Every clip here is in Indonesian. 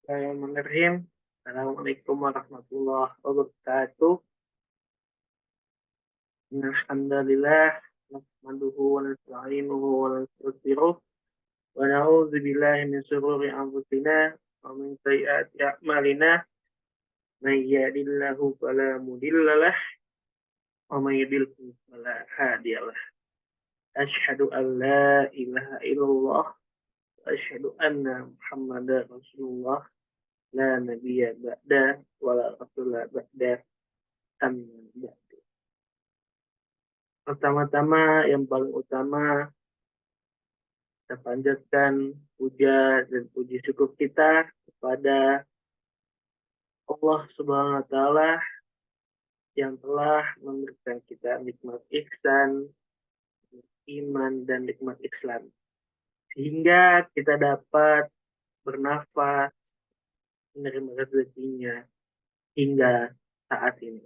Bismillahirrahmanirrahim. Assalamualaikum warahmatullahi wabarakatuh. Alhamdulillah, nahmaduhu wa nasta'inuhu wa nastaghfiruh wa na'udzu billahi min shururi anfusina wa min sayyiati a'malina. May yahdihillahu fala mudilla lahu wa may yudlil fala hadiya lahu. Asyhadu an la ilaha illallah wa asyhadu anna Muhammadar Rasulullah la nabiyya ba'da wa la rasula ba'da. Amma ba'du. Pertama-tama yang paling utama kita panjatkan puja dan puji syukur kita kepada Allah Subhanahu wa taala yang telah memberikan kita nikmat ihsan, iman dan nikmat Islam. Sehingga kita dapat bernafas, menerima rezekinya hingga saat ini.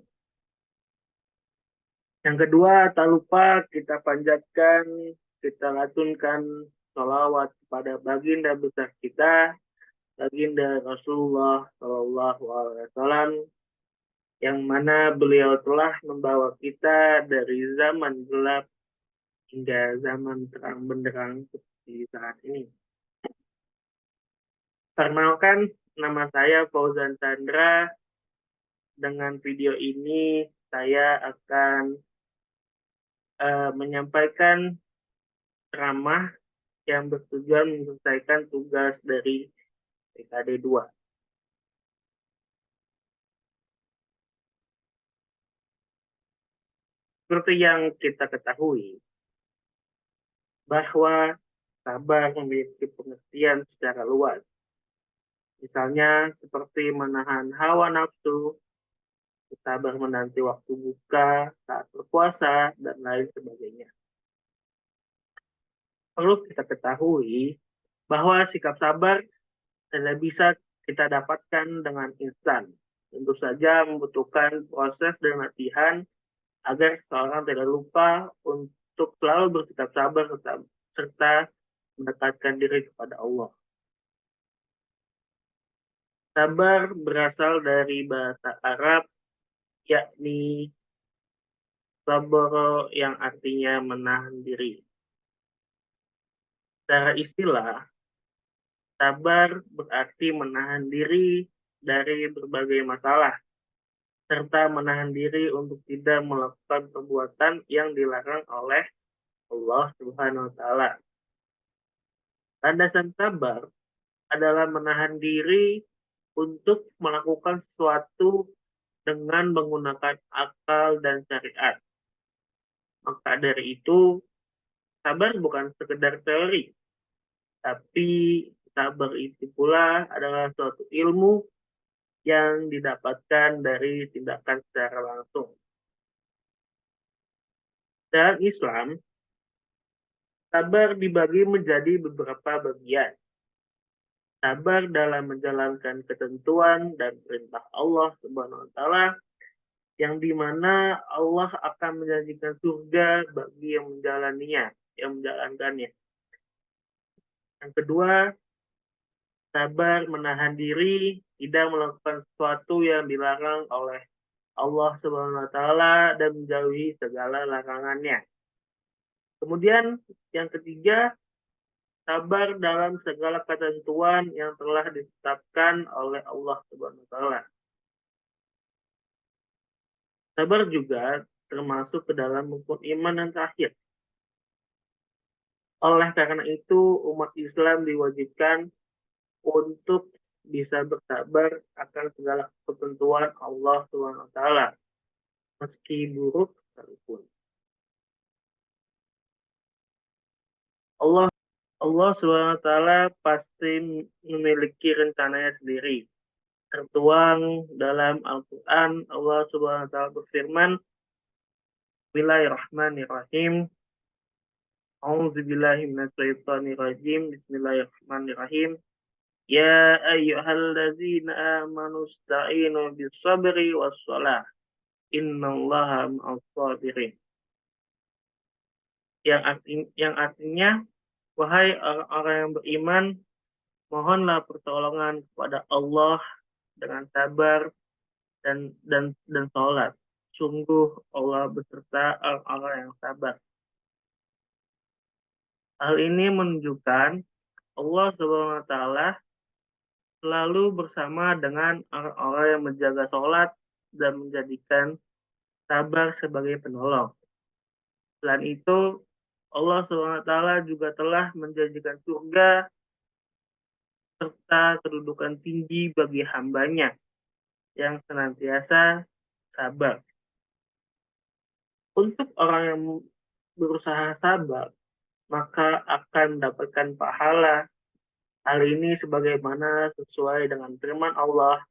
Yang kedua, tak lupa kita panjatkan, kita latunkan sholawat kepada baginda besar kita, baginda Rasulullah Shallallahu Alaihi Wasallam, yang mana beliau telah membawa kita dari zaman gelap hingga zaman terang benderang seperti saat ini. Perkenalkan, nama saya Fauzan Chandra. Dengan video ini saya akan menyampaikan ceramah yang bertujuan menyelesaikan tugas dari PKD 2. Seperti yang kita ketahui, bahwa sabar memiliki pengertian secara luas. Misalnya seperti menahan hawa nafsu, sabar menanti waktu buka, saat berpuasa, dan lain sebagainya. Perlu kita ketahui bahwa sikap sabar tidak bisa kita dapatkan dengan instan. Tentu saja membutuhkan proses dan latihan agar seorang tidak lupa untuk selalu bersikap sabar serta mendekatkan diri kepada Allah. Sabar berasal dari bahasa Arab, yakni saboro yang artinya menahan diri. Secara istilah, sabar berarti menahan diri dari berbagai masalah, serta menahan diri untuk tidak melakukan perbuatan yang dilarang oleh Allah Subhanahu wa taala. Landasan sabar adalah menahan diri untuk melakukan sesuatu dengan menggunakan akal dan syariat. Maka dari itu, sabar bukan sekedar teori, tapi sabar itu pula adalah suatu ilmu yang didapatkan dari tindakan secara langsung. Dalam Islam, sabar dibagi menjadi beberapa bagian. Sabar dalam menjalankan ketentuan dan perintah Allah Subhanahu wa taala, yang dimana Allah akan menjanjikan surga bagi yang menjalaninya, yang menjalankannya. Yang kedua, sabar menahan diri, tidak melakukan sesuatu yang dilarang oleh Allah Subhanahu wa taala dan menjauhi segala larangannya. Kemudian yang ketiga, sabar dalam segala ketentuan yang telah ditetapkan oleh Allah Subhanahu wa taala. Sabar juga termasuk ke dalam rukun iman yang terakhir. Oleh karena itu, umat Islam diwajibkan untuk bisa bersabar akan segala ketentuan Allah Subhanahu wa taala, meski buruk sekalipun. Allah Subhanahu wa taala pasti memiliki rencananya sendiri. Tertuang dalam Al-Qur'an, Allah Subhanahu wa taala berfirman, Bismillahirrahmanirrahim. A'udzubillahi minasyaitonirrajim. Bismillahirrahmanirrahim. Ya ayyuhallazina amanu ista'inu bis-sabri was-shalah. Innallaha ma'as-sabirin. Yang artinya, wahai orang-orang yang beriman, Mohonlah pertolongan kepada Allah dengan sabar dan sholat. Sungguh Allah beserta orang-orang yang sabar. Hal ini menunjukkan Allah Subhanahu wa taala selalu bersama dengan orang-orang yang menjaga sholat dan menjadikan sabar sebagai penolong. Selain itu, Allah Subhanahu wa taala juga telah menjanjikan surga serta kedudukan tinggi bagi hambanya yang senantiasa sabar. Untuk orang yang berusaha sabar, maka akan mendapatkan pahala. Hal ini sebagaimana sesuai dengan firman Allah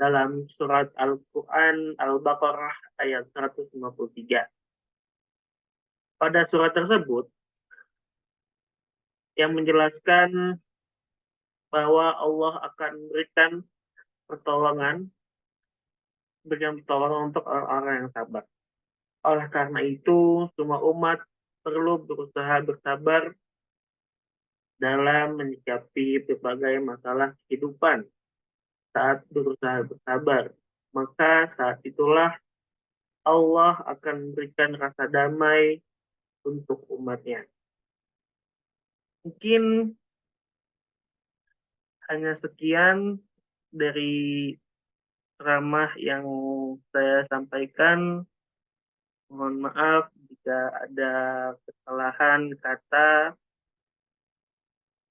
dalam surat Al-Quran Al-Baqarah ayat 153. Pada surat tersebut yang menjelaskan bahwa Allah akan pertolongan, berikan pertolongan untuk orang-orang yang sabar. Oleh karena itu, semua umat perlu berusaha bersabar dalam menyikapi berbagai masalah kehidupan saat berusaha bersabar. Maka saat itulah Allah akan memberikan rasa damai untuk umatnya. Mungkin hanya sekian dari ceramah yang saya sampaikan. Mohon maaf jika ada kesalahan kata.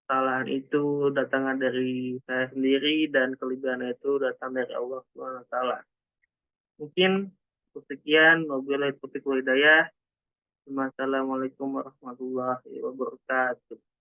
Kesalahan itu datang dari saya sendiri dan kelebihan itu datang dari Allah Subhanahu wa taala. Mungkin sekian, wabillahi taufiq wal hidayah. Wassalamualaikum warahmatullahi wabarakatuh.